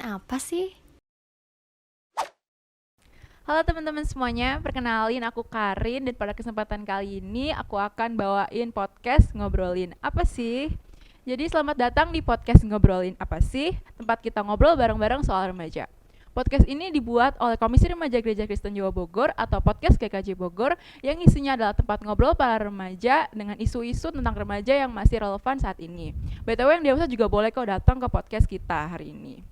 apa sih? Halo teman-teman semuanya, perkenalin aku Karin dan pada kesempatan kali ini aku akan bawain podcast ngobrolin apa sih? Jadi selamat datang di podcast ngobrolin apa sih? Tempat kita ngobrol bareng-bareng soal remaja. Podcast ini dibuat oleh Komisi Remaja Gereja Kristen Jawa Bogor atau Podcast GKJ Bogor yang isinya adalah tempat ngobrol para remaja dengan isu-isu tentang remaja yang masih relevan saat ini. BTW yang dewasa juga boleh kok datang ke podcast kita hari ini.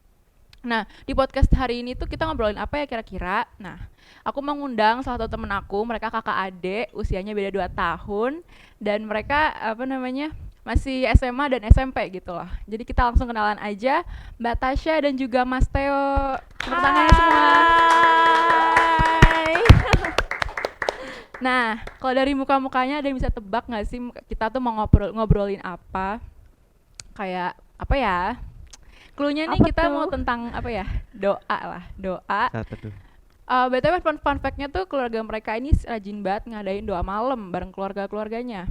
Nah, di podcast hari ini tuh kita ngobrolin apa ya kira-kira? Nah, aku mengundang salah satu temen aku, mereka kakak adik, usianya beda 2 tahun, dan mereka masih SMA dan SMP gitu loh. Jadi kita langsung kenalan aja, Mbak Tasya dan juga Mas Theo. Tepuk tangannya semua. Hai. Nah, kalau dari muka-mukanya ada yang bisa tebak nggak sih kita tuh mau ngobrolin apa? Kayak apa ya? Cluenya nih Apa kita tuh? mau tentang apa ya? Doa lah, doa. Saat teduh. BTW fun fact-nya tuh keluarga mereka ini rajin banget ngadain doa malam bareng keluarga-keluarganya.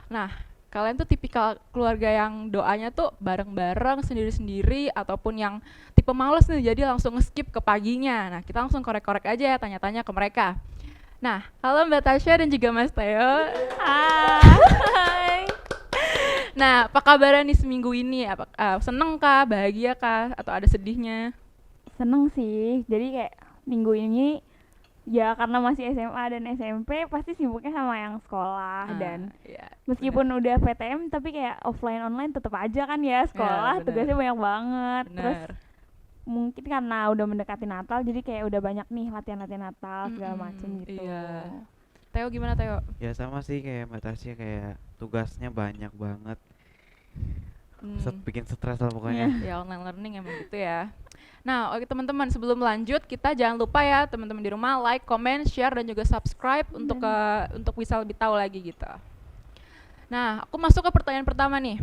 Nah, kalian tuh tipikal keluarga yang doanya tuh bareng-bareng sendiri-sendiri ataupun yang tipe males nih jadi langsung skip ke paginya. Nah, kita langsung korek-korek aja ya tanya-tanya ke mereka. Nah, halo Mbak Tasya dan juga Mas Theo. Hai. Nah, apa kabarnya nih seminggu ini? Seneng kah, bahagia kah, atau ada sedihnya? Seneng sih. Jadi kayak minggu ini ya karena masih SMA dan SMP pasti sibuknya sama yang sekolah dan Ya, meskipun udah PTM tapi kayak offline online tetap aja kan ya sekolah bener. tugasnya banyak banget. Terus Bener. mungkin karena udah mendekati Natal jadi kayak udah banyak nih latihan-latihan Natal segala macem gitu. Iya. Theo gimana Theo? Ya sama sih kayak Mbak Tasya, kayak tugasnya banyak banget. Bikin stres lah pokoknya. Ya online learning emang gitu ya. Nah, oke teman-teman, sebelum lanjut kita jangan lupa ya teman-teman di rumah like, comment, share dan juga subscribe untuk bisa lebih tahu lagi gitu. Nah, aku masuk ke pertanyaan pertama nih.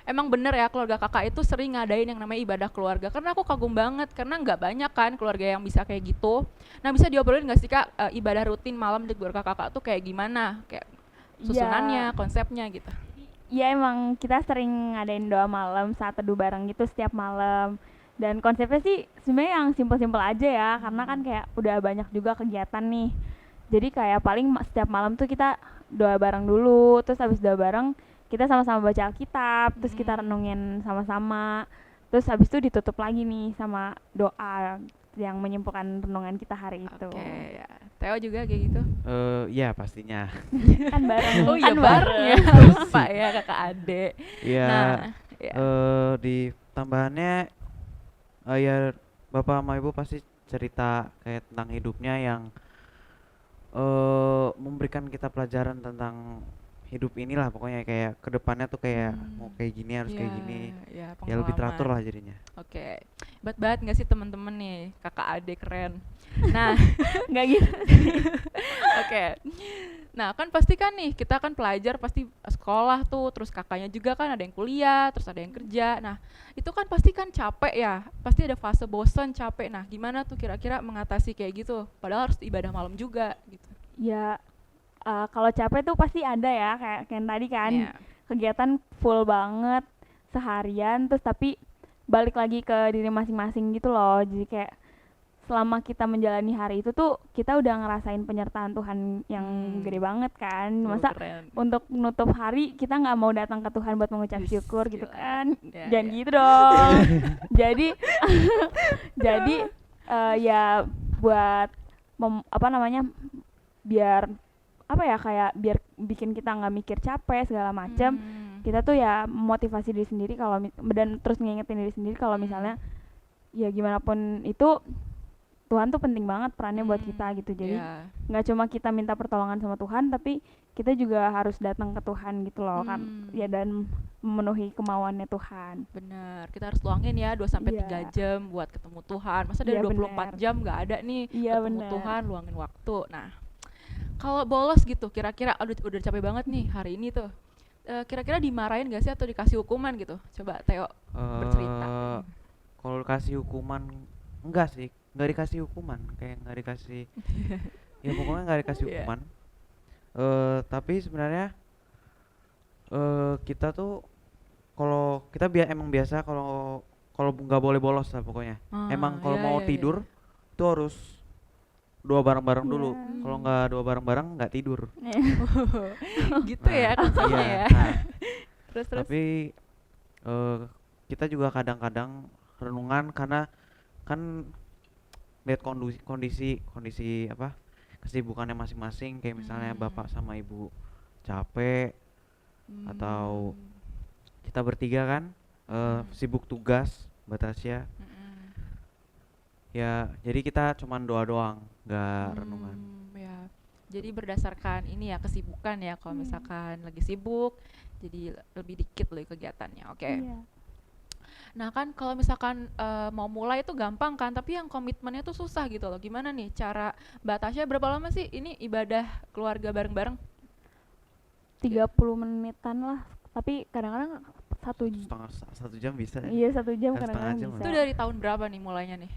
Emang bener ya keluarga kakak itu sering ngadain yang namanya ibadah keluarga, karena aku kagum banget karena nggak banyak kan keluarga yang bisa kayak gitu. Nah, bisa diobrolin nggak sih kak, ibadah rutin malam di keluarga kakak tuh kayak gimana, kayak susunannya, Ya, konsepnya gitu. ya emang kita sering ngadain doa malam saat teduh bareng gitu setiap malam. Dan konsepnya sih sebenarnya yang simpel-simpel aja ya, karena kan kayak udah banyak juga kegiatan nih. Jadi kayak paling setiap malam tuh kita doa bareng dulu, terus habis doa bareng kita sama-sama baca Alkitab, terus kita renungin sama-sama. Terus habis itu ditutup lagi nih sama doa yang menyimpulkan renungan kita hari itu. Oke, ya. Theo juga kayak gitu. Ya pastinya. Kan bareng. Oh iya kan bareng ya, lupa ya kakak adik. Ya Nah, ya. di tambahannya ya Bapak sama Ibu pasti cerita kayak tentang hidupnya yang memberikan kita pelajaran tentang hidup inilah, pokoknya kayak kedepannya tuh kayak mau kayak gini, harus kayak gini. Ya, Ya lebih teratur pengalaman. lah jadinya. Oke, hebat banget nggak sih temen-temen nih, kakak adik keren. Nah, Nggak gitu. oke. Nah, kan pasti kan nih, kita kan pelajar pasti sekolah tuh, terus kakaknya juga kan ada yang kuliah, terus ada yang kerja. Nah, itu kan pasti kan capek ya, pasti ada fase bosan, capek. Nah, gimana tuh kira-kira mengatasi kayak gitu? Padahal harus ibadah malam juga gitu. Ya kalau capek tuh pasti ada ya kayak yang tadi kan Iya. kegiatan full banget seharian terus tapi balik lagi ke diri masing-masing gitu loh. Jadi kayak selama kita menjalani hari itu tuh kita udah ngerasain penyertaan Tuhan yang gede banget kan. Masa Keren. untuk menutup hari kita nggak mau datang ke Tuhan buat mengucap Wis, syukur gitu gila. kan. Ya, Jangan ya. gitu dong. Jadi jadi ya buat biar apa ya kayak biar bikin kita nggak mikir capek segala macam, kita tuh ya motivasi diri sendiri kalau dan terus ngingetin diri sendiri kalau misalnya ya gimana pun itu Tuhan tuh penting banget perannya buat kita gitu. Jadi Ya. nggak cuma kita minta pertolongan sama Tuhan tapi kita juga harus datang ke Tuhan gitu loh kan ya, dan memenuhi kemauannya Tuhan. Bener, kita harus luangin ya 2 sampai 3 Iya. jam buat ketemu Tuhan. Masa dari Iya 24 bener. jam nggak ada nih Iya ketemu bener. Tuhan, luangin waktu. Nah, kalau bolos gitu, kira-kira udah capek banget nih hari ini tuh. Kira-kira dimarahin gak sih atau dikasih hukuman gitu? Coba Theo bercerita. Kalau dikasih hukuman enggak sih, nggak dikasih hukuman, kayak nggak dikasih ya pokoknya nggak dikasih Iya. hukuman. Tapi sebenarnya kita tuh kalau kita emang biasa kalau kalau nggak boleh bolos lah pokoknya. Emang kalau Iya, mau iya, iya. tidur itu harus dua bareng-bareng dulu. Iya. Kalau nggak dua bareng-bareng nggak tidur. Gitu ya Nah, konsepnya iya. ya. Nah, Terus tapi kita juga kadang-kadang renungan karena kan lihat kondisi apa kesibukannya masing-masing, kayak misalnya bapak sama ibu capek, atau kita bertiga kan sibuk tugas Batasya ya, jadi kita cuman doa doang, nggak renungan. Ya. Jadi berdasarkan ini ya kesibukan ya. Kalau misalkan lagi sibuk, jadi lebih dikit loh kegiatannya. Oke. Iya. Nah kan kalau misalkan mau mulai itu gampang kan, tapi yang komitmennya tuh susah gitu loh. Gimana nih cara Mbak Tasya berapa lama sih ini ibadah keluarga bareng-bareng? 30 menitan lah, tapi kadang-kadang Satu jam bisa ya? iya 1 jam Kan setengah kadang-kadang jam bisa. Itu dari tahun berapa nih mulainya nih?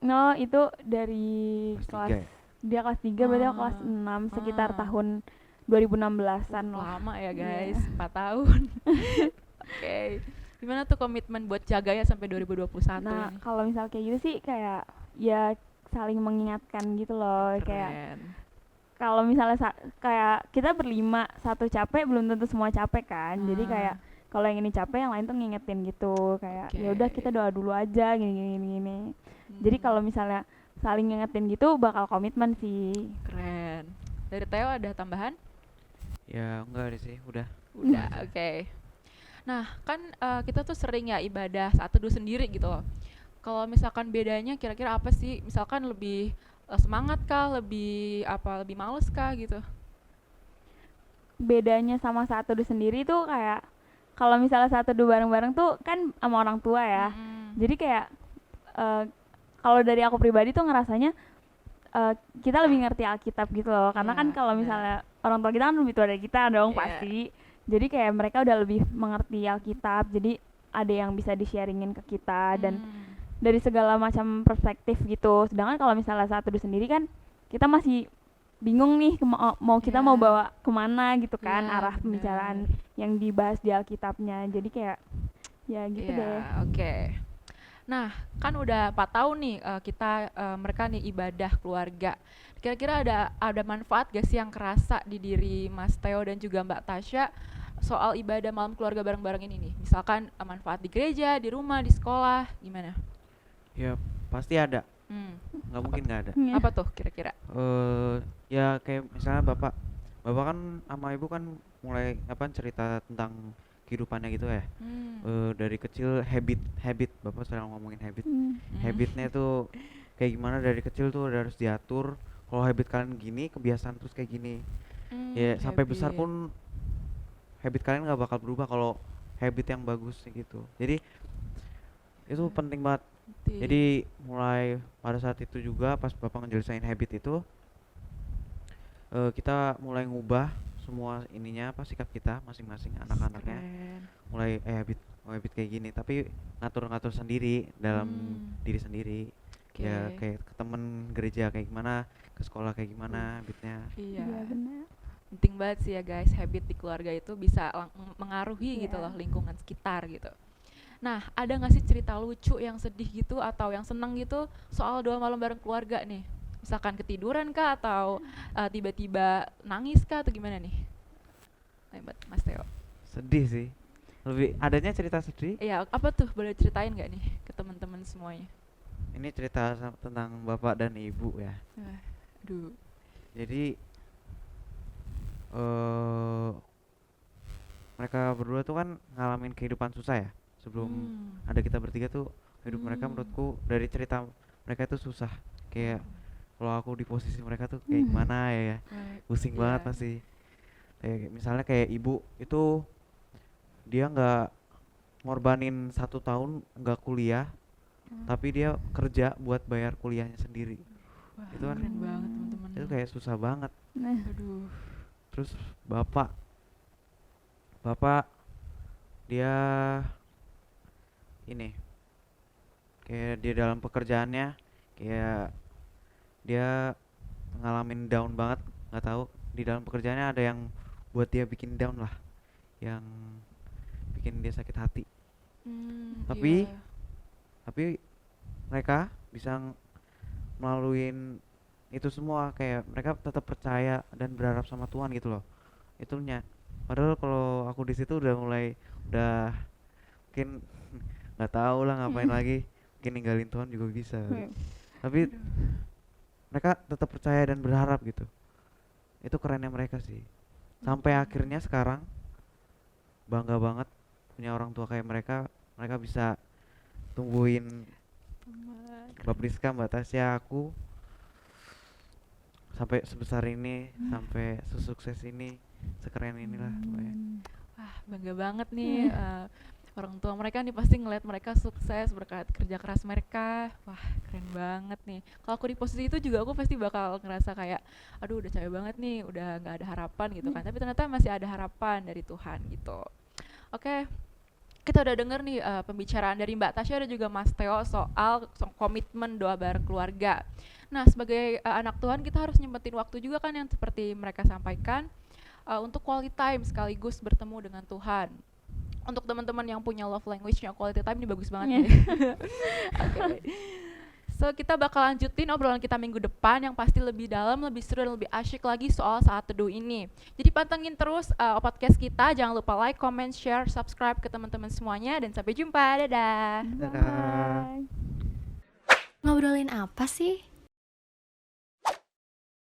No, itu dari Kelas kelas tiga ya? dia kelas 3 berarti aku Ah, kelas 6 sekitar ah. tahun 2016-an lah. Lama ya Iya. guys, 4 tahun. Oke. Gimana tuh komitmen buat jaga ya sampai 2021 Nah, ini? kalau misal kayak gitu sih kayak ya saling mengingatkan gitu loh, kayak Keren. kalau misalnya kayak kita berlima, satu capek belum tentu semua capek kan. Jadi Ah. kayak kalau yang ini capek yang lain tuh ngingetin gitu, kayak ya udah Oke. kita doa dulu aja gini gini gini, gini. Jadi kalau misalnya saling ngingetin gitu bakal komitmen sih. Keren. Dari Theo ada tambahan? Ya enggak sih, udah. Udah, oke. Nah, kan kita tuh sering ya ibadah saat teduh sendiri gitu loh. Kalau misalkan bedanya kira-kira apa sih? Misalkan lebih semangat kah, lebih apa, lebih males kah gitu? Bedanya sama saat teduh sendiri tuh kayak kalau misalnya saat teduh bareng-bareng tuh kan sama orang tua ya. Jadi kayak kalau dari aku pribadi tuh ngerasanya kita lebih ngerti Alkitab gitu loh, karena Iya, kan kalau benar. misalnya orang tua kita kan lebih tua dari kita dong Iya. pasti. Jadi kayak mereka udah lebih mengerti Alkitab, jadi ada yang bisa di-sharingin ke kita dan dari segala macam perspektif gitu. Sedangkan kalau misalnya saat teduh sendiri kan kita masih bingung nih mau kita Iya. mau bawa kemana gitu kan, Iya, arah benar. pembicaraan yang dibahas di Alkitabnya. Jadi kayak ya gitu Iya, deh. oke. Nah, kan udah 4 tahun nih kita mereka nih ibadah keluarga. Kira-kira ada manfaat gak sih yang kerasa di diri Mas Theo dan juga Mbak Tasya soal ibadah malam keluarga bareng-bareng ini nih? Misalkan manfaat di gereja, di rumah, di sekolah, gimana? Ya pasti ada, Hmm. nggak mungkin nggak ada. Iya. Apa tuh kira-kira? Ya kayak misalnya bapak kan sama ibu kan mulai apa cerita tentang kehidupannya gitu ya. Dari kecil habit bapak selalu ngomongin habit. Habitnya tuh kayak gimana, dari kecil tuh udah harus diatur. Kalau habit kalian gini, kebiasaan terus kayak gini. Ya sampai besar Habit. pun habit kalian nggak bakal berubah kalau habit yang bagus gitu. Jadi itu penting banget. Jadi mulai pada saat itu juga pas bapak ngejelasin habit itu, kita mulai ngubah semua ininya apa sikap kita masing-masing anak-anaknya. Keren. Mulai habit kayak gini, tapi ngatur-ngatur sendiri dalam diri sendiri. Ya Oke. kayak ke temen gereja kayak gimana, ke sekolah kayak gimana habitnya. Iya. Iya benar. Penting banget sih ya guys, habit di keluarga itu bisa mengaruhi gitu Iya. loh lingkungan sekitar gitu. Nah, ada nggak sih cerita lucu yang sedih gitu atau yang seneng gitu soal doa malam bareng keluarga nih? Misalkan ketiduran kah atau tiba-tiba nangis kah atau gimana nih? Ayo, Mas Theo. Sedih sih. Lebih adanya cerita sedih. Iya, apa tuh? Boleh ceritain nggak nih ke teman-teman semuanya? Ini cerita tentang bapak dan ibu ya. Aduh. Jadi mereka berdua tuh kan ngalamin kehidupan susah ya. Sebelum ada kita bertiga tuh, hidup mereka menurutku dari cerita mereka itu susah. Kayak kalau aku di posisi mereka tuh kayak gimana ya, pusing banget pasti. Kayak misalnya kayak ibu itu dia nggak ngorbanin 1 tahun nggak kuliah, tapi dia kerja buat bayar kuliahnya sendiri. Wah, Itu kan keren banget teman-teman. itu kayak susah banget. Nah, Aduh. Terus bapak dia ini kayak dia dalam pekerjaannya kayak dia ngalamin down banget, nggak tahu di dalam pekerjaannya ada yang buat dia bikin down lah, yang bikin dia sakit hati. Tapi Iya. tapi mereka bisa melaluin itu semua, kayak mereka tetap percaya dan berharap sama Tuhan gitu loh itunya. Padahal kalau aku di situ udah mungkin nggak tahu lah ngapain lagi, mungkin ninggalin Tuhan juga bisa kali. Tapi mereka tetap percaya dan berharap gitu, itu kerennya mereka sih. Sampai akhirnya sekarang bangga banget punya orang tua kayak mereka. Mereka bisa tumbuhin Mbak Priska, Mbak Tasya, aku sampai sebesar ini, sampai sesukses ini, sekeren inilah pokoknya. Wah, bangga banget nih orang tua mereka nih pasti ngeliat mereka sukses berkat kerja keras mereka. Wah, keren banget nih. Kalau aku di posisi itu juga aku pasti bakal ngerasa kayak aduh udah capek banget nih, udah nggak ada harapan gitu kan. Tapi ternyata masih ada harapan dari Tuhan gitu. Oke, kita udah denger nih pembicaraan dari Mbak Tasya dan juga Mas Theo soal komitmen doa bareng keluarga. Nah, sebagai anak Tuhan kita harus nyempetin waktu juga kan yang seperti mereka sampaikan untuk quality time sekaligus bertemu dengan Tuhan. Untuk teman-teman yang punya love language-nya quality time ini bagus banget nih. Oke. So, kita bakal lanjutin obrolan kita minggu depan yang pasti lebih dalam, lebih seru dan lebih asyik lagi soal saat teduh ini. Jadi pantengin terus podcast kita, jangan lupa like, comment, share, subscribe ke teman-teman semuanya dan sampai jumpa. Dadah. Dadah. Bye. Ngobrolin apa sih?